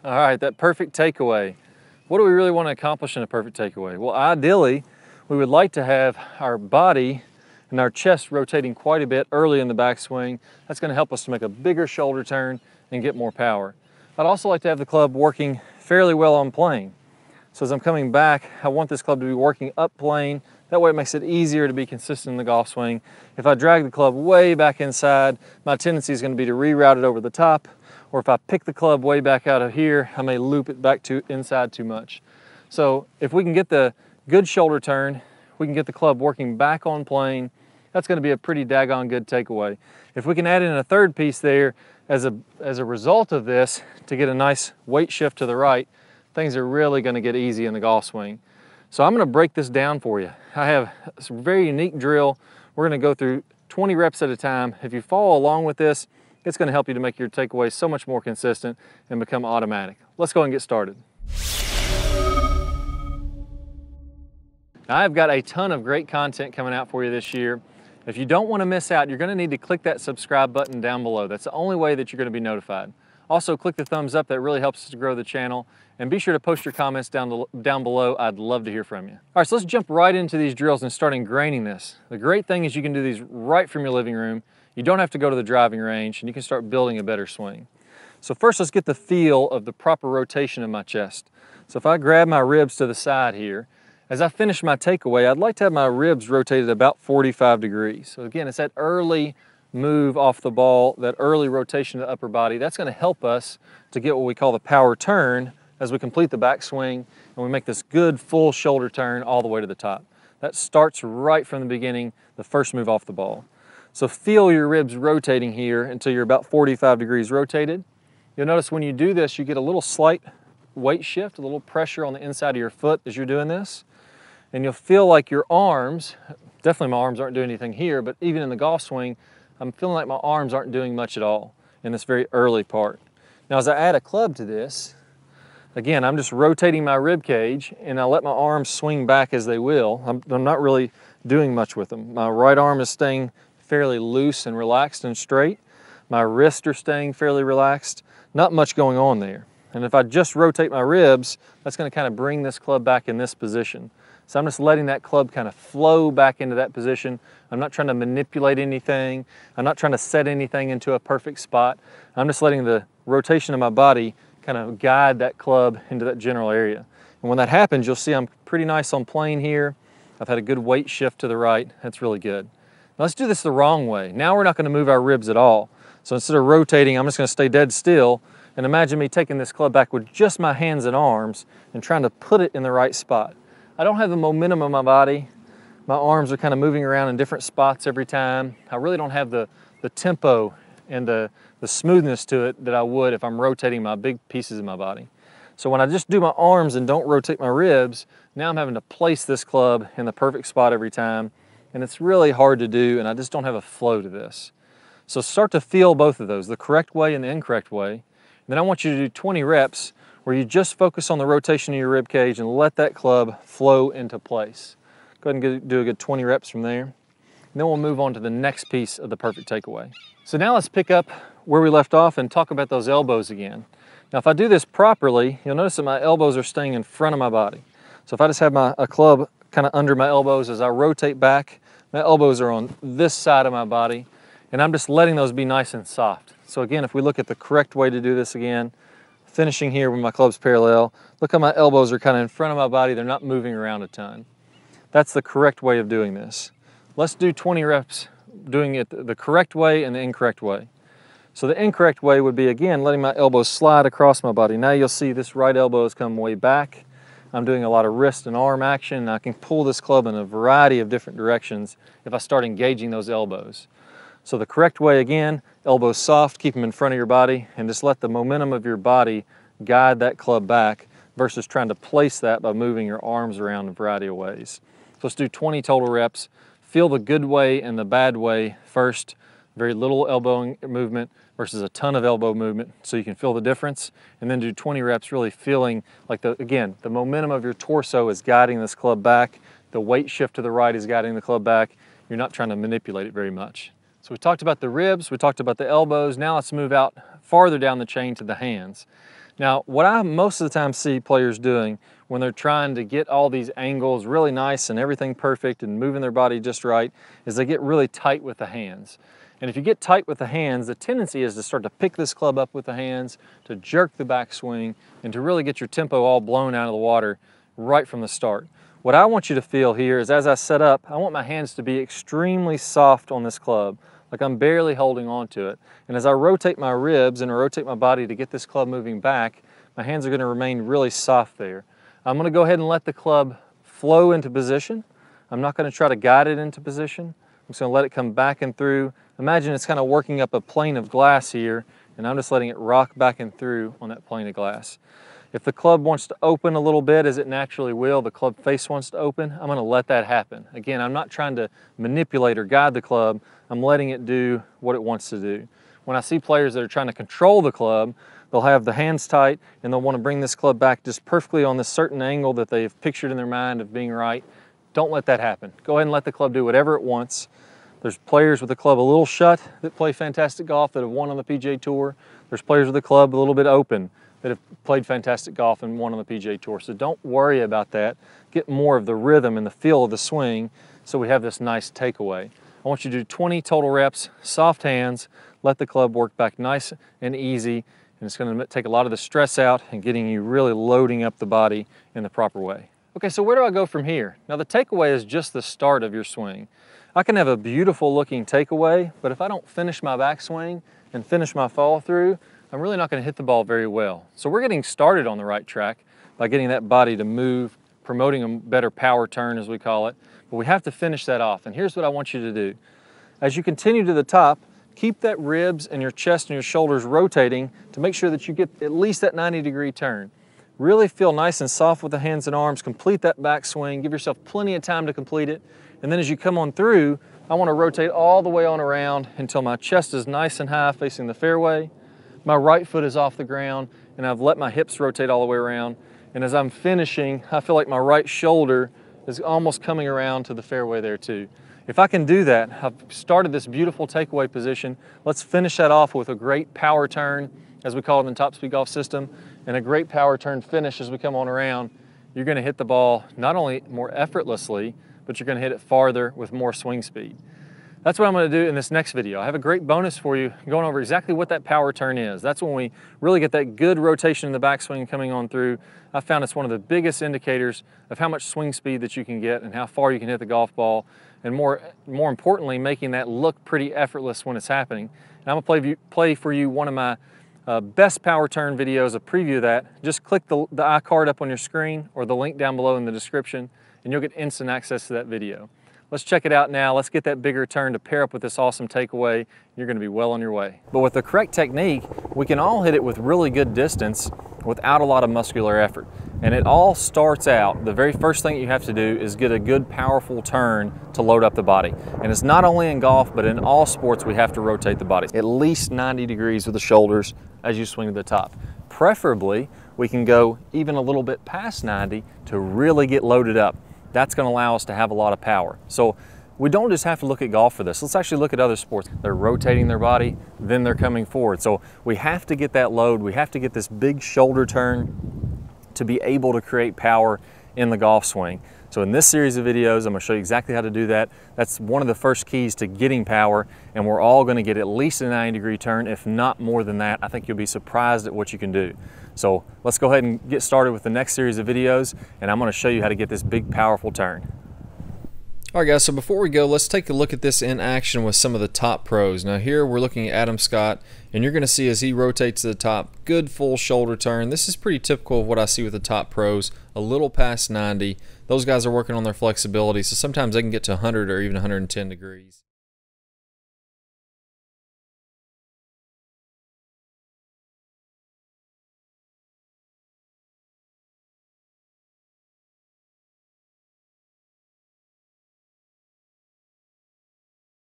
All right, that perfect takeaway. What do we really want to accomplish in a perfect takeaway? Well, ideally, we would like to have our body and our chest rotating quite a bit early in the backswing. That's going to help us to make a bigger shoulder turn and get more power. I'd also like to have the club working fairly well on plane. So as I'm coming back, I want this club to be working up plane. That way it makes it easier to be consistent in the golf swing. If I drag the club way back inside, my tendency is going to be to reroute it over the top, or if I pick the club way back out of here, I may loop it back to inside too much. So if we can get the good shoulder turn, we can get the club working back on plane, that's going to be a pretty daggone good takeaway. If we can add in a third piece there as a result of this to get a nice weight shift to the right, things are really going to get easy in the golf swing. So I'm going to break this down for you. I have a very unique drill. We're going to go through 20 reps at a time. If you follow along with this, it's going to help you to make your takeaways so much more consistent and become automatic. Let's go and get started. Now, I've got a ton of great content coming out for you this year. If you don't want to miss out, you're going to need to click that subscribe button down below. That's the only way that you're going to be notified. Also, click the thumbs up. That really helps us to grow the channel. And be sure to post your comments down below. I'd love to hear from you. All right, so let's jump right into these drills and start ingraining this. The great thing is you can do these right from your living room. You don't have to go to the driving range, and you can start building a better swing. So first, let's get the feel of the proper rotation of my chest. So if I grab my ribs to the side here, as I finish my takeaway, I'd like to have my ribs rotated about 45 degrees. So again, it's that early move off the ball, that early rotation of the upper body. That's going to help us to get what we call the power turn as we complete the backswing and we make this good full shoulder turn all the way to the top. That starts right from the beginning, the first move off the ball. So feel your ribs rotating here until you're about 45 degrees rotated. You'll notice when you do this, you get a little slight weight shift, a little pressure on the inside of your foot as you're doing this. And you'll feel like your arms, definitely my arms aren't doing anything here, but even in the golf swing, I'm feeling like my arms aren't doing much at all in this very early part. Now as I add a club to this, again, I'm just rotating my rib cage and I let my arms swing back as they will. I'm not really doing much with them. My right arm is staying fairly loose and relaxed and straight. My wrists are staying fairly relaxed. Not much going on there. And if I just rotate my ribs, that's going to kind of bring this club back in this position. So I'm just letting that club kind of flow back into that position. I'm not trying to manipulate anything. I'm not trying to set anything into a perfect spot. I'm just letting the rotation of my body kind of guide that club into that general area. And when that happens, you'll see I'm pretty nice on plane here. I've had a good weight shift to the right. That's really good. Now let's do this the wrong way. Now we're not going to move our ribs at all. So instead of rotating, I'm just going to stay dead still. And imagine me taking this club back with just my hands and arms and trying to put it in the right spot. I don't have the momentum of my body. My arms are kind of moving around in different spots every time. I really don't have the tempo and the smoothness to it that I would if I'm rotating my big pieces of my body. So when I just do my arms and don't rotate my ribs, now I'm having to place this club in the perfect spot every time. And it's really hard to do, and I just don't have a flow to this. So start to feel both of those, the correct way and the incorrect way. And then I want you to do 20 reps where you just focus on the rotation of your rib cage and let that club flow into place. Go ahead and do a good 20 reps from there. And then we'll move on to the next piece of the perfect takeaway. So now let's pick up where we left off and talk about those elbows again. Now if I do this properly, you'll notice that my elbows are staying in front of my body. So if I just have a club kind of under my elbows as I rotate back, my elbows are on this side of my body, and I'm just letting those be nice and soft. So again, if we look at the correct way to do this again, finishing here with my clubs parallel, look how my elbows are kind of in front of my body, they're not moving around a ton. That's the correct way of doing this. Let's do 20 reps doing it the correct way and the incorrect way. So the incorrect way would be, again, letting my elbows slide across my body. Now you'll see this right elbow has come way back. I'm doing a lot of wrist and arm action, and I can pull this club in a variety of different directions if I start engaging those elbows. So the correct way, again, elbows soft, keep them in front of your body, and just let the momentum of your body guide that club back versus trying to place that by moving your arms around in a variety of ways. So let's do 20 total reps. Feel the good way and the bad way first. Very little elbow movement versus a ton of elbow movement, so you can feel the difference. And then do 20 reps really feeling like, again, the momentum of your torso is guiding this club back. The weight shift to the right is guiding the club back. You're not trying to manipulate it very much. So we talked about the ribs, we talked about the elbows. Now let's move out farther down the chain to the hands. Now, what I most of the time see players doing when they're trying to get all these angles really nice and everything perfect and moving their body just right is they get really tight with the hands. And if you get tight with the hands, the tendency is to start to pick this club up with the hands, to jerk the backswing, and to really get your tempo all blown out of the water right from the start. What I want you to feel here is as I set up, I want my hands to be extremely soft on this club, like I'm barely holding on to it. And as I rotate my ribs and rotate my body to get this club moving back, my hands are going to remain really soft there. I'm going to go ahead and let the club flow into position. I'm not going to try to guide it into position. I'm just going to let it come back and through. Imagine it's kind of working up a plane of glass here, and I'm just letting it rock back and through on that plane of glass. If the club wants to open a little bit, as it naturally will, the club face wants to open, I'm going to let that happen. Again, I'm not trying to manipulate or guide the club. I'm letting it do what it wants to do. When I see players that are trying to control the club, they'll have the hands tight and they'll want to bring this club back just perfectly on this certain angle that they've pictured in their mind of being right. Don't let that happen. Go ahead and let the club do whatever it wants. There's players with the club a little shut that play fantastic golf that have won on the PGA Tour. There's players with the club a little bit open that have played fantastic golf and won on the PGA Tour. So don't worry about that. Get more of the rhythm and the feel of the swing so we have this nice takeaway. I want you to do 20 total reps, soft hands, let the club work back nice and easy, and it's going to take a lot of the stress out and getting you really loading up the body in the proper way. Okay, so where do I go from here? Now the takeaway is just the start of your swing. I can have a beautiful looking takeaway, but if I don't finish my backswing and finish my follow through, I'm really not going to hit the ball very well. So we're getting started on the right track by getting that body to move, promoting a better power turn as we call it, but we have to finish that off. And here's what I want you to do. As you continue to the top, keep that ribs and your chest and your shoulders rotating to make sure that you get at least that 90-degree turn. Really feel nice and soft with the hands and arms, complete that backswing, give yourself plenty of time to complete it, and then as you come on through, I want to rotate all the way on around until my chest is nice and high facing the fairway. My right foot is off the ground and I've let my hips rotate all the way around. And as I'm finishing, I feel like my right shoulder is almost coming around to the fairway there too. If I can do that, I've started this beautiful takeaway position. Let's finish that off with a great power turn, as we call it in the Top Speed Golf system, and a great power turn finish as we come on around. You're going to hit the ball not only more effortlessly, but you're going to hit it farther with more swing speed. That's what I'm going to do in this next video. I have a great bonus for you going over exactly what that power turn is. That's when we really get that good rotation in the backswing coming on through. I found it's one of the biggest indicators of how much swing speed that you can get and how far you can hit the golf ball, and more importantly, making that look pretty effortless when it's happening. And I'm going to play for you one of my best power turn videos, a preview of that. Just click the iCard up on your screen or the link down below in the description, and you'll get instant access to that video. Let's check it out now. Let's get that bigger turn to pair up with this awesome takeaway. You're going to be well on your way. But with the correct technique, we can all hit it with really good distance without a lot of muscular effort. And it all starts out, the very first thing you have to do is get a good powerful turn to load up the body. And it's not only in golf, but in all sports we have to rotate the body at least 90 degrees with the shoulders as you swing to the top. Preferably, we can go even a little bit past 90 to really get loaded up. That's going to allow us to have a lot of power. So we don't just have to look at golf for this. Let's actually look at other sports. They're rotating their body, then they're coming forward. So we have to get that load. We have to get this big shoulder turn to be able to create power in the golf swing. So in this series of videos, I'm going to show you exactly how to do that. That's one of the first keys to getting power, and we're all going to get at least a 90-degree turn, if not more than that. I think you'll be surprised at what you can do. So let's go ahead and get started with the next series of videos, and I'm going to show you how to get this big, powerful turn. All right, guys, so before we go, let's take a look at this in action with some of the top pros. Now here we're looking at Adam Scott, and you're going to see as he rotates to the top, good full shoulder turn. This is pretty typical of what I see with the top pros, a little past 90. Those guys are working on their flexibility, so sometimes they can get to 100 or even 110 degrees.